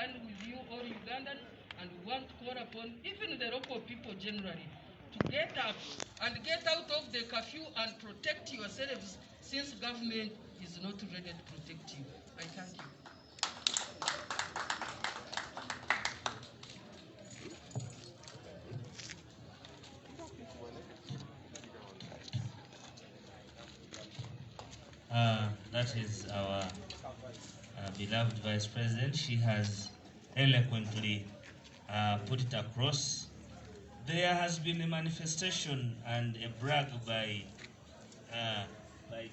stand with you, all Ugandans, and we want to call upon even the local people generally to get up and get out of the curfew and protect yourselves, since government is not ready to protect you. I thank you. That is our beloved Vice President. She has eloquently put it across. There has been a manifestation and a brag by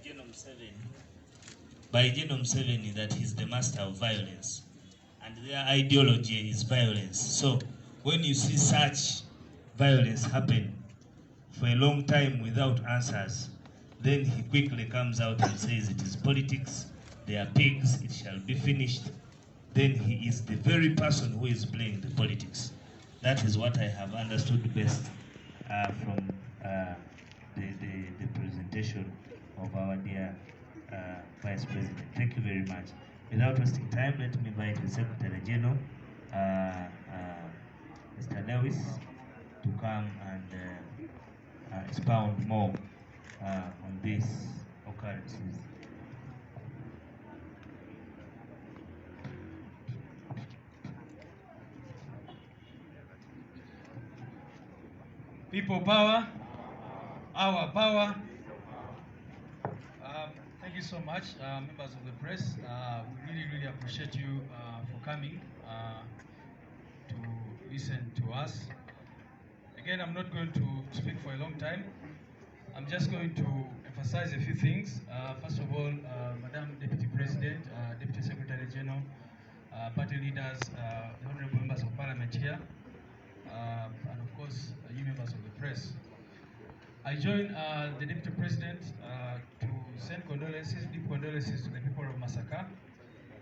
Genome 7 that he's the master of violence, and their ideology is violence. So when you see such violence happen for a long time without answers, then he quickly comes out and says it is politics, they are pigs, it shall be finished. Then he is the very person who is playing the politics. That is what I have understood best from the presentation of our dear Vice President. Thank you very much. Without wasting time, let me invite the Secretary General, Mr. Lewis, to come and expound more on these occurrences. People power, our power. Thank you so much, members of the press. We really appreciate you for coming to listen to us. Again, I'm not going to speak for a long time. I'm just going to emphasize a few things. First of all, Madam Deputy President, Deputy Secretary General, party leaders, the honorable members of Parliament here, and of course, you members of the press. I join the Deputy President to send condolences, deep condolences to the people of Masaka,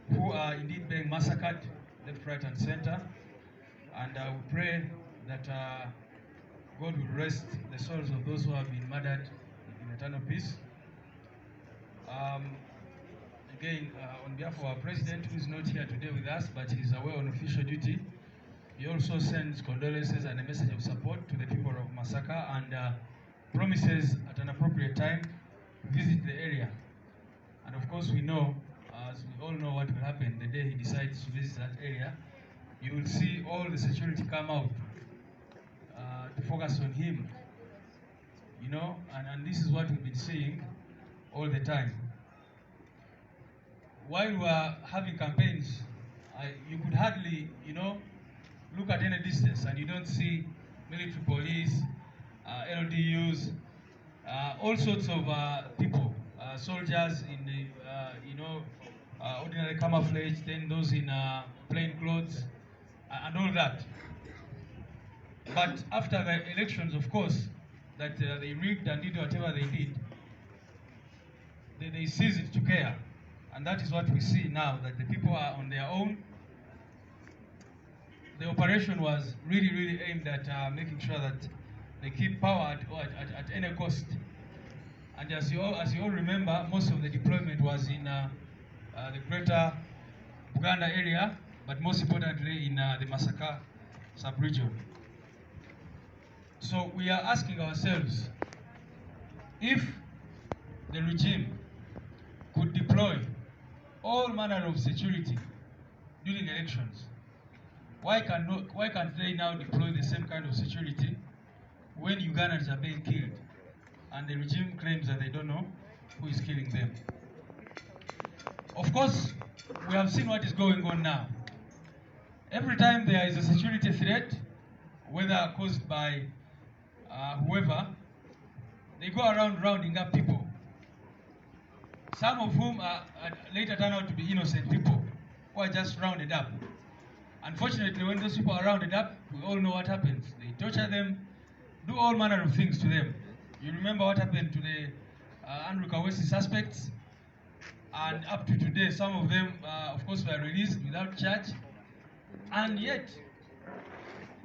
who are indeed being massacred left, right, and center. And we pray that God will rest the souls of those who have been murdered in eternal peace. Again, on behalf of our President, who is not here today with us, but he is away on official duty, he also sends condolences and a message of support to the people of Masaka, and promises at an appropriate time to visit the area. And of course, we know, as we all know, what will happen the day he decides to visit that area. You will see all the security come out to focus on him, you know, and this is what we've been seeing all the time. While we are having campaigns, you could hardly, you know, look at any distance and you don't see military police, LDUs, all sorts of people, soldiers in the, you know, ordinary camouflage, then those in plain clothes, and all that. But after the elections, of course, that they rigged and did whatever they did, they ceased to care. And that is what we see now, that the people are on their own. The operation was really aimed at making sure that they keep power at any cost. And as you all remember, most of the deployment was in the greater Buganda area, but most importantly in the Masaka sub-region. So we are asking ourselves, if the regime could deploy all manner of security during elections, why can't they now deploy the same kind of security when Ugandans are being killed and the regime claims that they don't know who is killing them? Of course, we have seen what is going on now. Every time there is a security threat, whether caused by whoever, they go around rounding up people, some of whom are later turn out to be innocent people who are just rounded up. Unfortunately, when those people are rounded up, we all know what happens. They torture them, do all manner of things to them. You remember what happened to the Andrew Kawesi suspects, and up to today, some of them, of course, were released without charge, and yet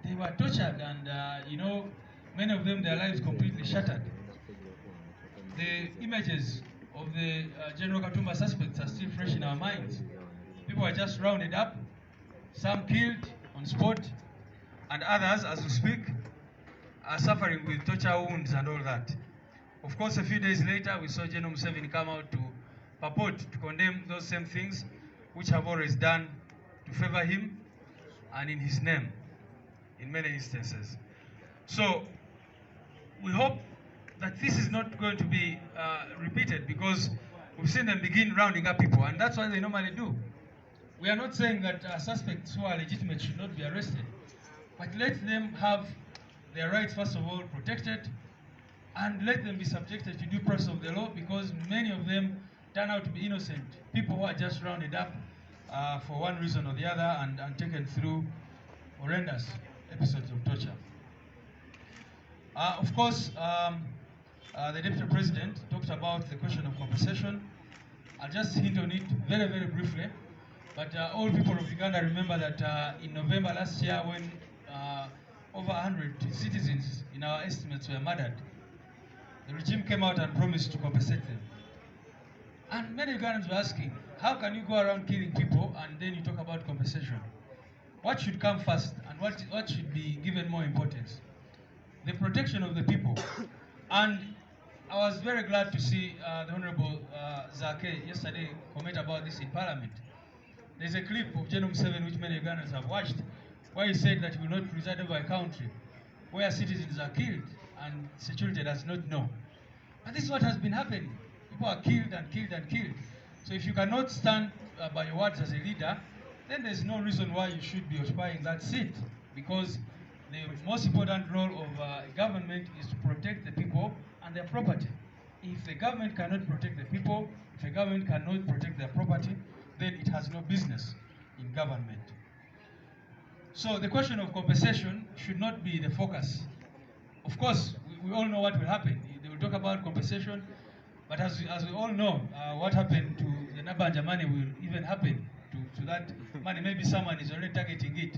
they were tortured, and you know, many of them, their lives completely shattered. The images of the General Katumba suspects are still fresh in our minds. People are just rounded up, some killed on spot, and others, as we speak, are suffering with torture wounds and all that. Of course, a few days later, we saw General Museveni come out to purport to condemn those same things which have always done to favor him and in his name in many instances. So we hope that this is not going to be repeated, because we've seen them begin rounding up people, and that's what they normally do. We are not saying that suspects who are legitimate should not be arrested, but let them have their rights, first of all, protected, and let them be subjected to due process of the law, because many of them turn out to be innocent people who are just rounded up for one reason or the other and taken through horrendous episodes of torture. Of course, the Deputy President talked about the question of compensation. I'll just hint on it very, very briefly. But all people of Uganda remember that in November last year, when over 100 citizens in our estimates were murdered, the regime came out and promised to compensate them. And many Ugandans were asking, how can you go around killing people and then you talk about compensation? What should come first, and what should be given more importance? The protection of the people. And I was very glad to see the Honorable Zake yesterday comment about this in Parliament. There's a clip of General Museveni which many Ugandans have watched, where he said that he will not preside over a country where citizens are killed and security does not know. And this is what has been happening. People are killed and killed and killed. So if you cannot stand by your words as a leader, then there's no reason why you should be occupying that seat, because the most important role of a government is to protect the people and their property. If the government cannot protect the people, if the government cannot protect their property, then it has no business in government. So the question of compensation should not be the focus. Of course, we all know what will happen. They will talk about compensation, but as we all know, what happened to the Nabanja money will even happen to that money. Maybe someone is already targeting it.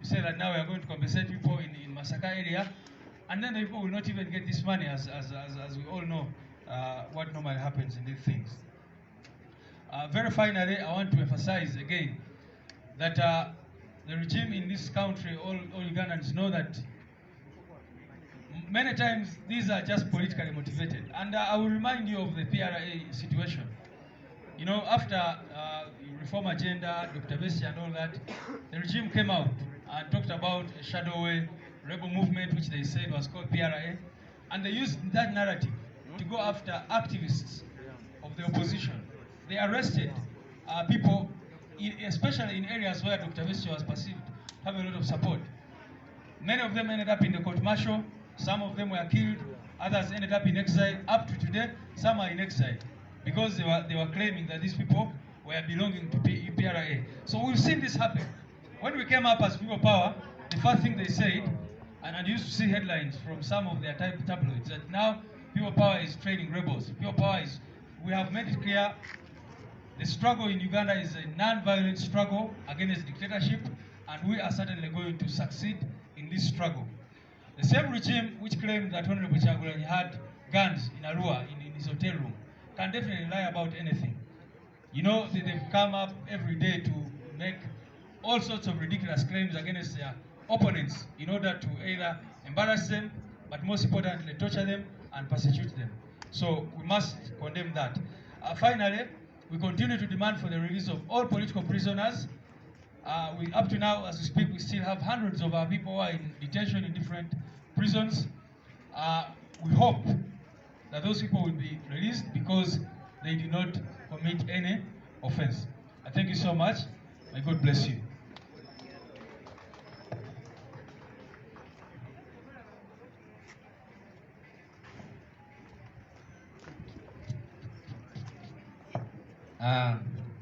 You say that now we are going to compensate people in MASAKA area, and then the people will not even get this money, as we all know what normally happens in these things. Very finally, I want to emphasize again that the regime in this country, all Ugandans know that many times these are just politically motivated. And I will remind you of the PRA situation. You know, after reform agenda, Dr. Bessie and all that, the regime came out and talked about a shadow rebel movement, which they said was called PRA, and they used that narrative to go after activists of the opposition. They arrested people, especially in areas where Dr. Bessie was perceived to have a lot of support. Many of them ended up in the court-martial, some of them were killed, others ended up in exile. Up to today, some are in exile, because they were claiming that these people were belonging to PRA. So we've seen this happen. When we came up as People Power, the first thing they said, and I used to see headlines from some of their tabloids, that now People Power is training rebels. People Power is, we have made it clear, the struggle in Uganda is a non-violent struggle against dictatorship, and we are certainly going to succeed in this struggle. The same regime which claimed that Honorable Chagulanyi had guns in Arua, in his hotel room, can definitely lie about anything. You know, they've come up every day to make all sorts of ridiculous claims against their opponents in order to either embarrass them, but most importantly, torture them and persecute them. So we must condemn that. Finally, we continue to demand for the release of all political prisoners. Up to now, as we speak, we still have hundreds of our people who are in detention in different prisons. We hope that those people will be released because they did not commit any offense. I thank you so much. May God bless you.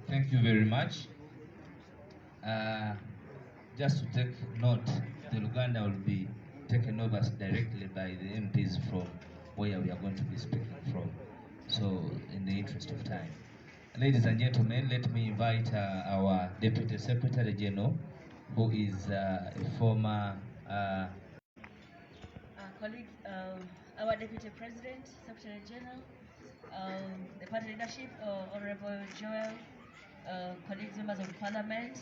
Thank you very much. Just to take note, the Luganda will be taken over directly by the MPs from where we are going to be speaking from. So, in the interest of time. Ladies and gentlemen, let me invite our Deputy Secretary General, who is a former... colleagues, our Deputy President, Secretary General, the party leadership, Honorable Joel, colleagues, members of Parliament,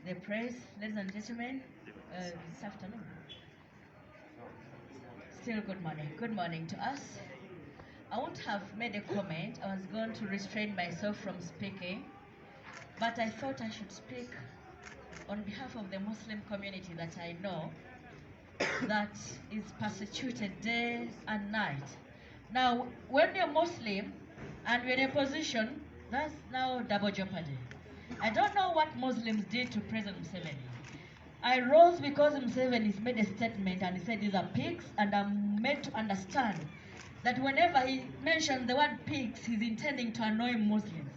the press, ladies and gentlemen, this afternoon. Still good morning. Good morning to us. I won't have made a comment. I was going to restrain myself from speaking, but I thought I should speak on behalf of the Muslim community that I know that is persecuted day and night. Now, when you're Muslim and you're in a position, that's now double jeopardy. I don't know what Muslims did to President Museveni. I rose because Museveni made a statement and he said these are pigs, and I'm made to understand that whenever he mentioned the word pigs, he's intending to annoy Muslims.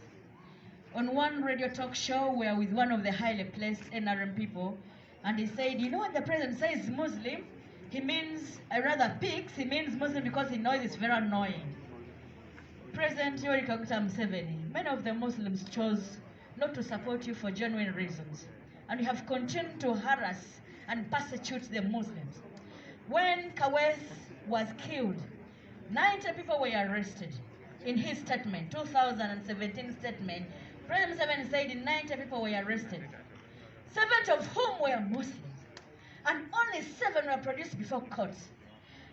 On one radio talk show, we were with one of the highly placed NRM people, and he said, you know what the president says Muslim? He means, rather pigs, he means Muslim because he knows it's very annoying. President Yoweri Kaguta Museveni, many of the Muslims chose not to support you for genuine reasons, and you have continued to harass and persecute the Muslims. When Kawes was killed, 90 people were arrested. In his statement, 2017 statement, President Museveni said 90 people were arrested, 7 of whom were Muslims, and only 7 were produced before courts.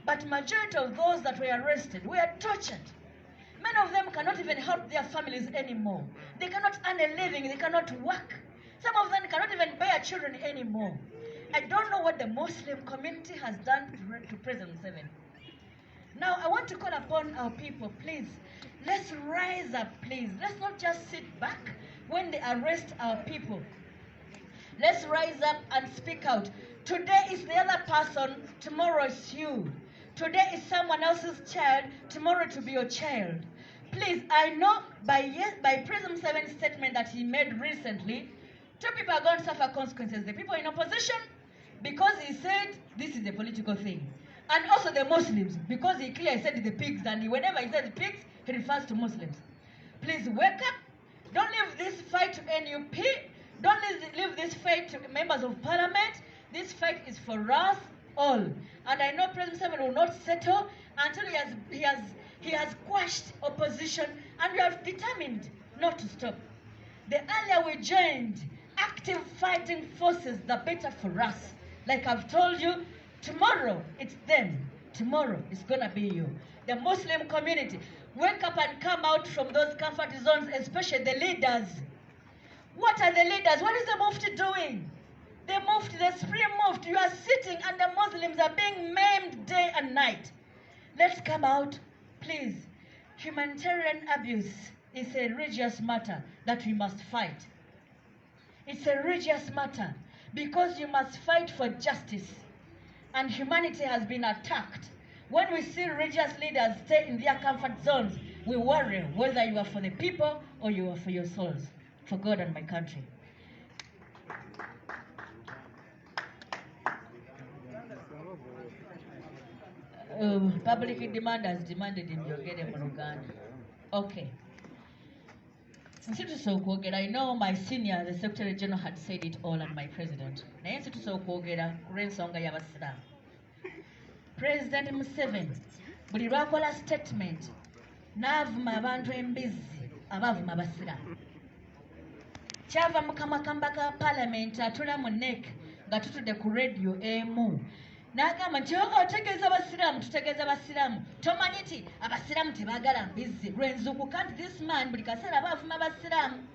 But majority of those that were arrested were tortured. Many of them cannot even help their families anymore. They cannot earn a living, they cannot work. Some of them cannot even bear children anymore. I don't know what the Muslim community has done to President Museveni. Now, I want to call upon our people, please. Let's rise up, please. Let's not just sit back when they arrest our people. Let's rise up and speak out. Today is the other person, tomorrow is you. Today is someone else's child, tomorrow to be your child. Please, I know by President Museveni's statement that he made recently, 2 people are going to suffer consequences. The people in opposition, because he said this is a political thing. And also the Muslims, because he clearly said the pigs, and whenever he says pigs, he refers to Muslims. Please wake up. Don't leave this fight to NUP. Don't leave this fight to members of parliament. This fight is for us all. And I know President Museveni will not settle until he has quashed opposition, and we are determined not to stop. The earlier we joined active fighting forces, the better for us. Like I've told you, tomorrow it's them. Tomorrow it's gonna be you. The Muslim community, wake up and come out from those comfort zones, especially the leaders. What are the leaders? What is the Mufti doing? The Mufti, the Supreme Mufti, you are sitting and the Muslims are being maimed day and night. Let's come out, please. Humanitarian abuse is a religious matter that we must fight. It's a religious matter because you must fight for justice. And humanity has been attacked. When we see religious leaders stay in their comfort zones, we worry whether you are for the people or you are for your souls, for God and my country. Public demand has demanded in Yogede Monogana. Okay. I know my senior, the Secretary General, had said it all, and my president. President Museveni, buli lwakola statement, n'avuma abantu embizzi abavuma abasiraamu. Kyava mu kamakamba ka parliament atula mu NEC nga tutudde ku radio emu. N'agamba nti otegeeza abasiraamu, tutegeeza abasiraamu. Tomanyi nti abasiraamu tebaagala mbizzi. Lwenzukuka nti this man buli kaseera abavuma abasiraamu.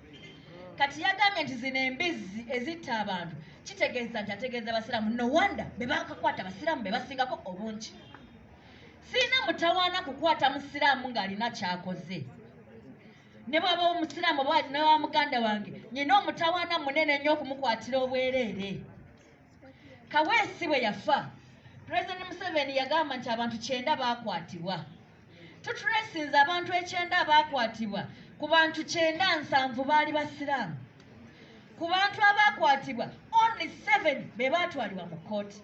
Kati yagambye nti zino embizzi ezitta abantu. Kitegeeza nti ategeeza abasiraamu. No wonder be bakakwata abasiraamu be basingako obungi. Siina mutawaana kukwata musiraamu ng'alina kyakoze. Ne bw'aba omusiraamu oba ne wa muganda wange, nyina omutawaana munene nnyo okumukwatira obwereere. Kaweesi bwe yafa, President Museveni yagamba nti abantu 9 baakwatibwa. Tutulesinze abantu 9 baakwatibwa, ku bantu 97 baali basiraamu. Ku bantu abaakwatibwa, only 7 be baatwalibwa mu kkooti.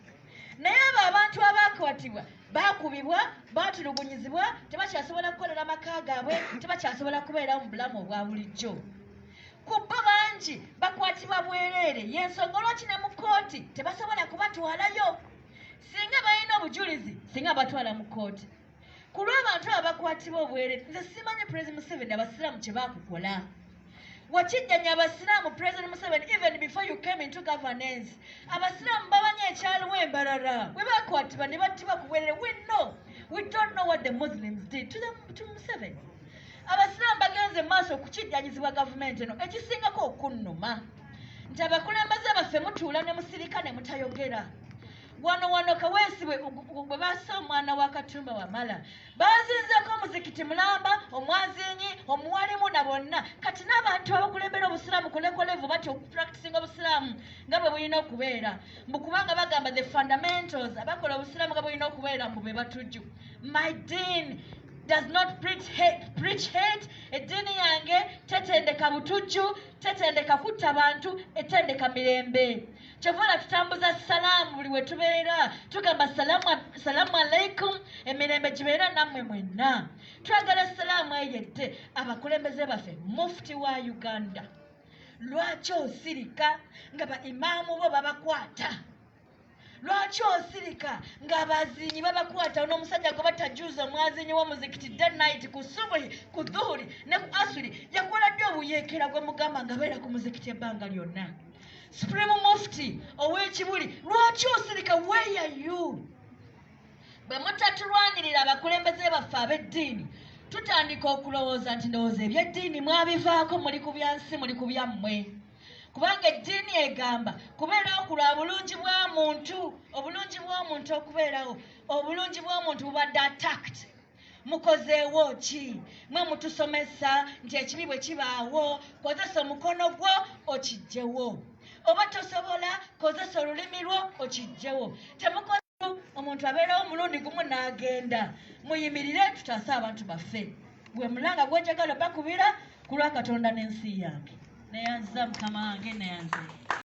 Naye abo abantu abaakwatibwa baakubibwa, baatulugunyizibwa, tebakyasobola kukolera amaka gaabwe, tebakyasobola kubeera mu bulamu obwa bulijjo. Ku bo bangi bakwatibwa bwereere, y'ensonga lwaki ne mu kkooti tebasobola kubatwalayo. Singa balina obujulizi, singa batwala mu kkooti. Ku lw'abantu abakwatibwa obwereere, nze simanyi President Museveni abasiraamu kye baakukola. wakijjanya abasiraamu President Museveni even before you came into governance abasiraamu babanye ekyaliwo embalala bwe bakwatibwa ne battibwa ku bwerere we don't know what the Muslims did to Museveni abasiraamu bagenze maaso okukijjanyizibwa gavumenti eno ekisingako okunnuma nti abakulembeze baffe mutuula ne musirika ne mutayogera wano Kaweesi bwe bassa omwana wa Katumba Wamala bazinzeeko omuzikiti Mulamba omwazinyi omuwalimu na bonna kati n'abantu abakulembera obusiraamu kulekolevu bati okupracticinga obusiraamu nga bwe bulina okubeera kubanga bagamba the fundamentals abakola obusiraamu nga bulina okubeera mu be batujju. My dean does not preach hate. Eddiini yange tetendeka butujju, tetendeka kutta bantu, etendeka mirembe. Kyovula tutambuza salaamu buli we tubeera tugamba salaamu alaikum emirembe gibeera nammwe mwenna. Twagala salaamu eyedde abakulembeze baffe mufti wa Uganda. Lwaki osirika nga ba imaamu bo babakwata? Lwaki osirika ng'abazinyi babakwata n'omusajja gwe batajuuza omwazinyi w'omuzikiti day night ku subuhi ku dhuhuri ne ku asuri yakola ddi obuyeekera gwe mugamba nga beera ku muzikiti ebbanga lyonna? Supreme Mufti ow'ekibuli lwaki osirika? Where are you? Bwe mutatulwanirira abakulembeze baffe ab'eddiini tutandika okulowooza nti ndowooza eby'eddiini mwabivaako muli ku byansi muli ku byammwe. Kubanga eddiini egamba kubeerawo kulwa bulungi bwa muntu, obulungi bw'omuntu okubeerawo, obulungi bw'omuntu bubadde attacked. Mukozeewo ki? Mwe mutusomesa nti ekibi bwe kibaawo kozesa omukono gwo okiggyewo, oba tosobola kozesa olulimi lwo okiggyewo. Temukoze omuntu abeerawo omulundi gumu n'agenda. Muyimirire tutaase abantu baffe. Gwe mulanga gwenjagala bakubira ku lwa Katonda n'ensi yange. Neyanza mukama wange neyanze.